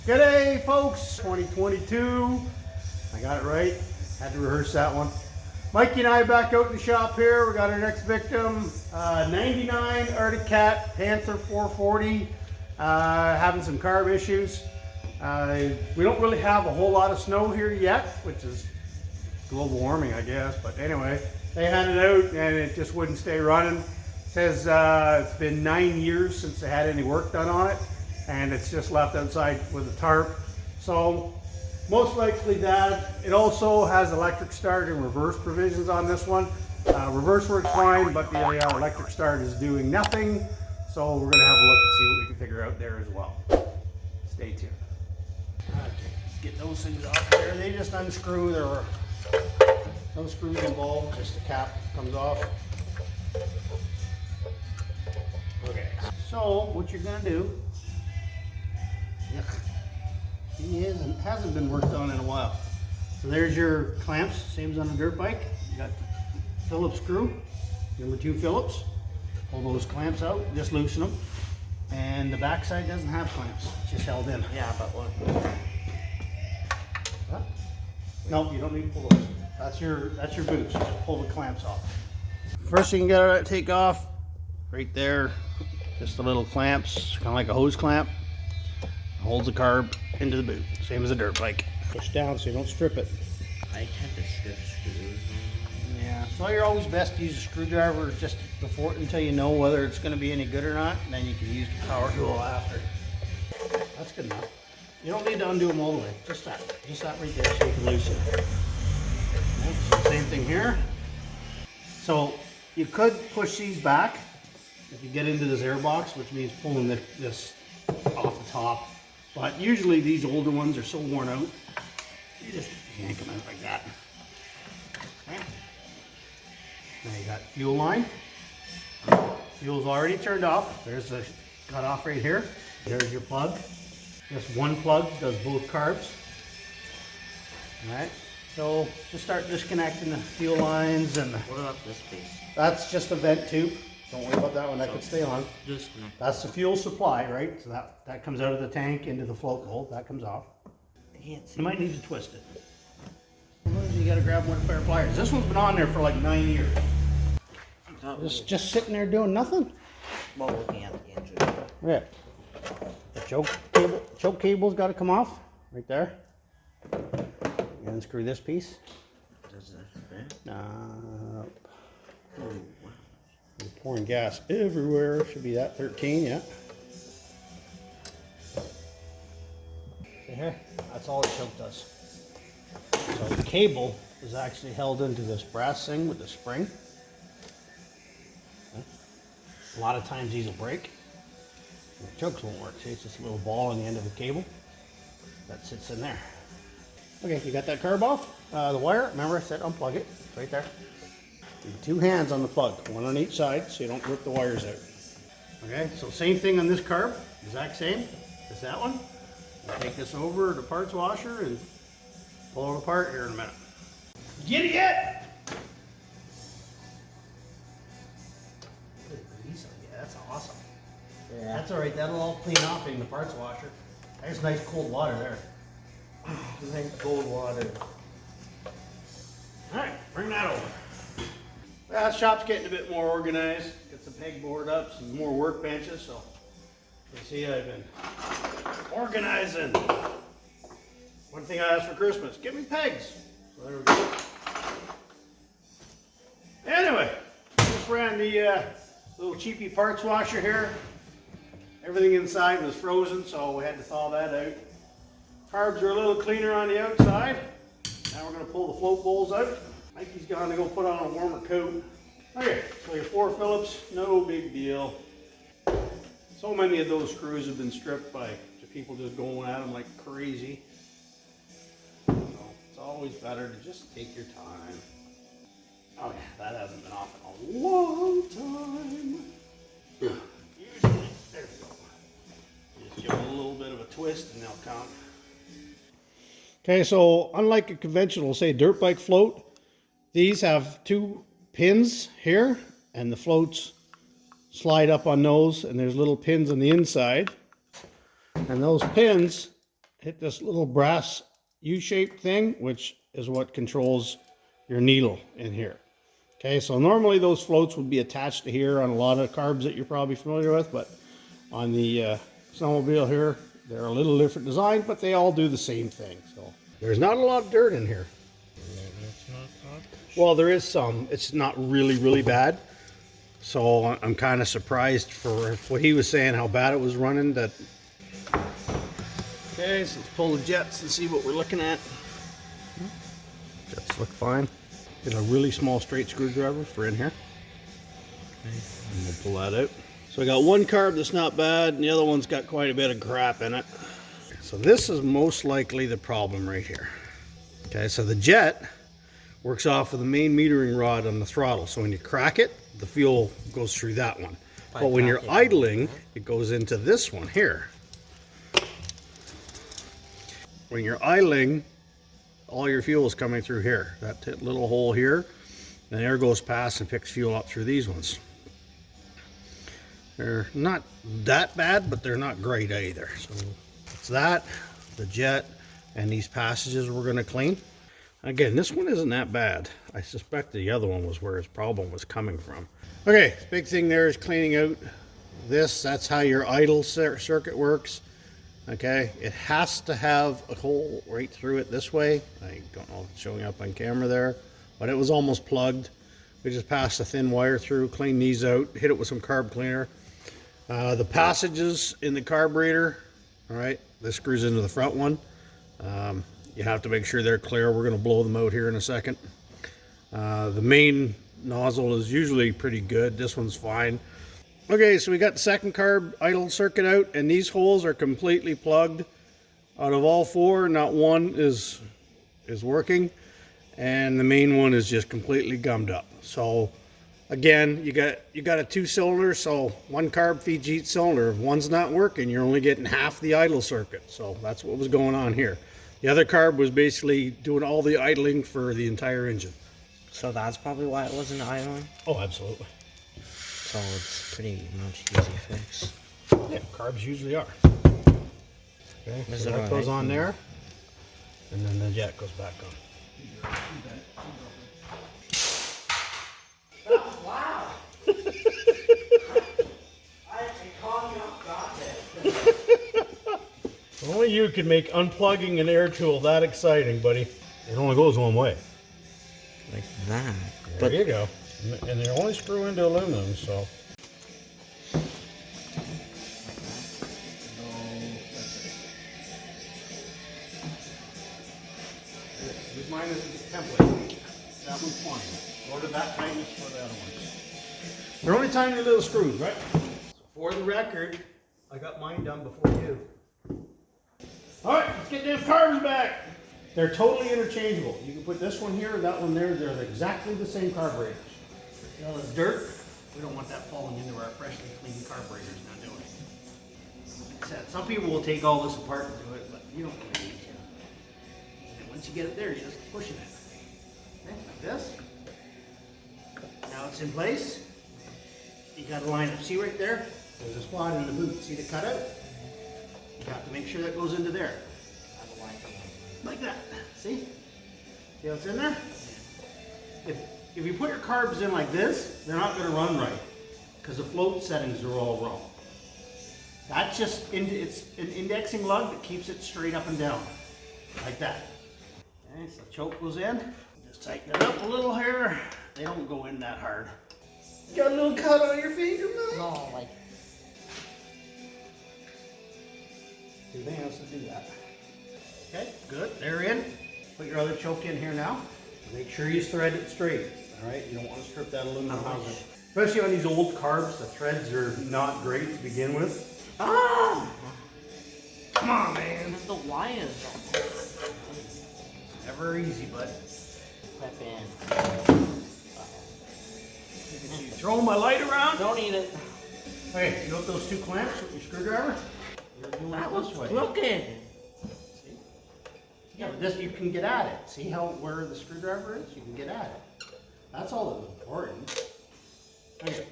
G'day folks, 2022. I got it right, had to rehearse that one. Mikey and I back out in the shop here. We got our next victim, 99 Arctic Cat Panther 440, having some carb issues. We don't really have a whole lot of snow here yet, which is global warming I guess, but anyway, they had it out and it just wouldn't stay running. It says it's been 9 years since they had any work done on it, and it's just left outside with a tarp. So most likely that. It also has electric start and reverse provisions on this one. Reverse works fine, but the electric start is doing nothing. So we're gonna have a look and see what we can figure out there as well. Stay tuned. Okay, let's get those things off there. They just unscrew. There are no screws involved, just the cap comes off. Okay, so what you're gonna do, he hasn't been worked on in a while. So there's your clamps, same as on a dirt bike. You got the Phillips screw, number 2 Phillips. Pull those clamps out, just loosen them. And the back side doesn't have clamps, it's just held in. Yeah, but what? What? No, you don't need to pull those. That's your boots. Just pull the clamps off. First thing you gotta take off, right there, just the little clamps, kind of like a hose clamp. Holds the carb into the boot, same as a dirt bike. Push down so you don't strip it. I tend to strip screws. Yeah, so you're always best to use a screwdriver just before, until you know whether it's going to be any good or not, and then you can use the power tool after. That's good enough. You don't need to undo them all the way, just that right there so you can loosen it. Okay, so same thing here. So you could push these back if you get into this air box, which means pulling this off the top. But usually these older ones are so worn out, you just yank them out like that. Okay. Now you got fuel line. Fuel's already turned off. There's the cutoff right here. There's your plug. This one plug does both carbs. All right. So just start disconnecting the fuel lines and. What about this piece? That's just a vent tube. Don't worry about that one, that could stay on. Disconnect. That's the fuel supply, right? So that comes out of the tank into the float hole, that comes off. You might need to twist it. Sometimes you gotta grab one pair of pliers. This one's been on there for like 9 years. Just sitting there doing nothing? Well, looking at the engine. Yeah. The choke cable's gotta come off, right there. And unscrew this piece. Does that fit? No. Oh, wow. You're pouring gas everywhere. Should be that 13, yeah. See here? That's all the choke does. So the cable is actually held into this brass thing with the spring. Okay. A lot of times these will break. And the chokes won't work. See, it's just a little ball on the end of the cable that sits in there. Okay, you got that carb off? The wire, remember I said unplug it. It's right there. 2 hands on the plug, one on each side, so you don't rip the wires out. Okay, so same thing on this carb, exact same as that one. We'll take this over to the parts washer and pull it apart here in a minute. Get it yet? Yeah, that's awesome. Yeah. That's all right, that'll all clean off in the parts washer. There's nice cold water there. Nice cold water. All right, bring that over. Well, the shop's getting a bit more organized. Got some pegboard up, some more workbenches, so you see I've been organizing. One thing I asked for Christmas, give me pegs. So there we go. Anyway, just ran the little cheapy parts washer here. Everything inside was frozen, so we had to thaw that out. Carbs are a little cleaner on the outside. Now we're going to pull the float bowls out. Mikey's going to go put on a warmer coat. Okay, so your 4 Phillips, no big deal. So many of those screws have been stripped by people just going at them like crazy. So it's always better to just take your time. Oh yeah, that hasn't been off in a long time. Usually, there we go. Just give them a little bit of a twist and they'll come. Okay, so unlike a conventional, say, dirt bike float, these have 2 pins here, and the floats slide up on those, and there's little pins on the inside. And those pins hit this little brass U-shaped thing, which is what controls your needle in here. Okay, so normally those floats would be attached to here on a lot of carbs that you're probably familiar with, but on the Snowmobile here, they're a little different design, but they all do the same thing. So there's not a lot of dirt in here. Well, there is some. It's not really, really bad. So I'm kind of surprised for what he was saying, how bad it was running. That. Okay, so let's pull the jets and see what we're looking at. Jets look fine. Get a really small straight screwdriver for in here. And we'll pull that out. So I got one carb that's not bad, and the other one's got quite a bit of crap in it. So this is most likely the problem right here. Okay, so the jet works off of the main metering rod on the throttle. So when you crack it, the fuel goes through that one. But when you're idling, it goes into this one here. When you're idling, all your fuel is coming through here. That little hole here, and air goes past and picks fuel up through these ones. They're not that bad, but they're not great either. So it's that, the jet, and these passages we're going to clean. Again, this one isn't that bad. I suspect the other one was where his problem was coming from. Okay, big thing there is cleaning out this. That's how your idle circuit works. Okay, it has to have a hole right through it this way. I don't know if it's showing up on camera there, but it was almost plugged. We just passed a thin wire through, cleaned these out, hit it with some carb cleaner. The passages in the carburetor, all right, this screws into the front one. You have to make sure they're clear. We're going to blow them out here in a second. The main nozzle is usually pretty good. This one's fine. Okay, so we got the second carb idle circuit out, and these holes are completely plugged. Out of all four, not one is working, and the main one is just completely gummed up. So again, you got a 2-cylinder, so one carb feeds each cylinder. If one's not working, you're only getting half the idle circuit. So that's what was going on here. The other carb was basically doing all the idling for the entire engine. So that's probably why it wasn't idling? Oh, absolutely. So it's pretty much easy fix. Yeah, carbs usually are. Okay, so that goes on there, and then the jet goes back on. Wow! Only you can make unplugging an air tool that exciting, buddy. It only goes one way. Like that. There you go. And they only screw into aluminum, so. Use mine as a template. That one's fine. Go to that tightness for the other one. They're only tiny little screws, right? So for the record, I got mine done before you. All right, let's get them carbs back. They're totally interchangeable. You can put this one here, that one there. They're exactly the same carburetors. You know, this dirt, we don't want that falling into our freshly cleaned carburetors now, do we? Like I said, some people will take all this apart and do it, but you don't really need to. And once you get it there, you're just pushing it. Okay, like this. Now it's in place. You got to line up. See right there? There's a spot in the boot. See the cutout? You have to make sure that goes into there. Like that. See? See how it's in there? If you put your carbs in like this, they're not going to run right because the float settings are all wrong. That's just it's an indexing lug that keeps it straight up and down, like that. Okay, so choke goes in. Just tighten it up a little here. They don't go in that hard. Got a little cut on your finger, man? No, like. Everything else to do that. Okay, good. They're in. Put your other choke in here now. Make sure you thread it straight. All right, you don't want to strip that aluminum housing. Especially on these old carbs, the threads are not great to begin with. Ah! Come on, man. The wires. Never easy, bud. Clip in. You throwing my light around? Don't eat it. Hey, you want those two clamps with your screwdriver? You're doing That it was this way. crooked. See? Yeah, but this you can get at it. See how where the screwdriver is? You can get at it. That's all that's important. Okay,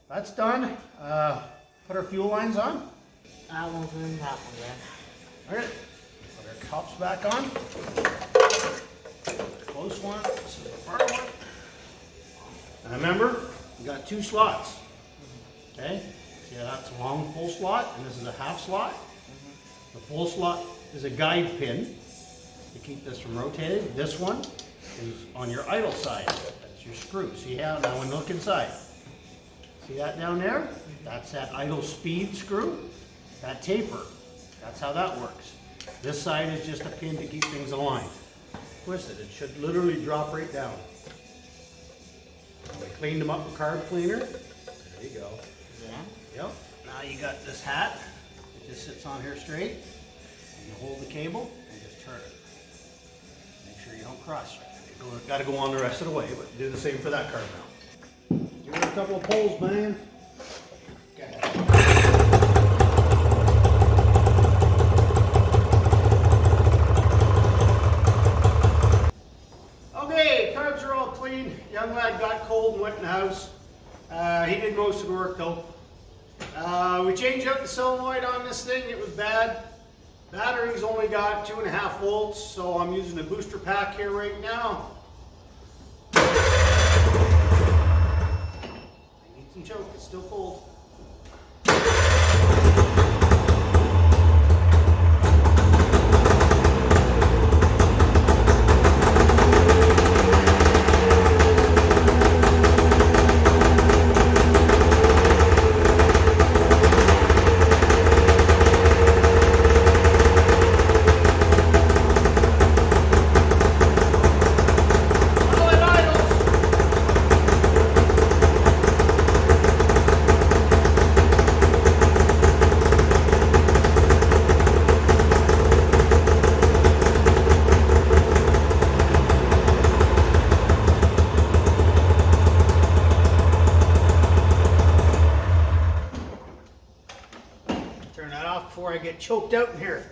that's done. Put our fuel lines on. That one's in, that one there. All right. top's back on. Close one. This is the far one. And remember, you got 2 slots. Okay? See how that's a long full slot, and this is a half slot. The full slot is a guide pin to keep this from rotating. This one is on your idle side. That's your screw. See how, now when you look inside. See that down there? That's that idle speed screw. That taper. That's how that works. This side is just a pin to keep things aligned. Twist it. It should literally drop right down. I cleaned them up with carb cleaner. There you go. Yeah. Yep. Now you got this hat. It just sits on here straight. And you hold the cable and just turn it. Make sure you don't cross. Got to go on the rest of the way, but do the same for that carb mount. Give it a couple of pulls, man. Okay. Okay, carbs are all clean. Young lad got cold and went in the house. He did most of the work though. We changed out the solenoid on this thing. It was bad. Battery's only got 2.5 volts, so I'm using a booster pack here right now. I need some choke. It's still cold. Turn that off before I get choked out in here.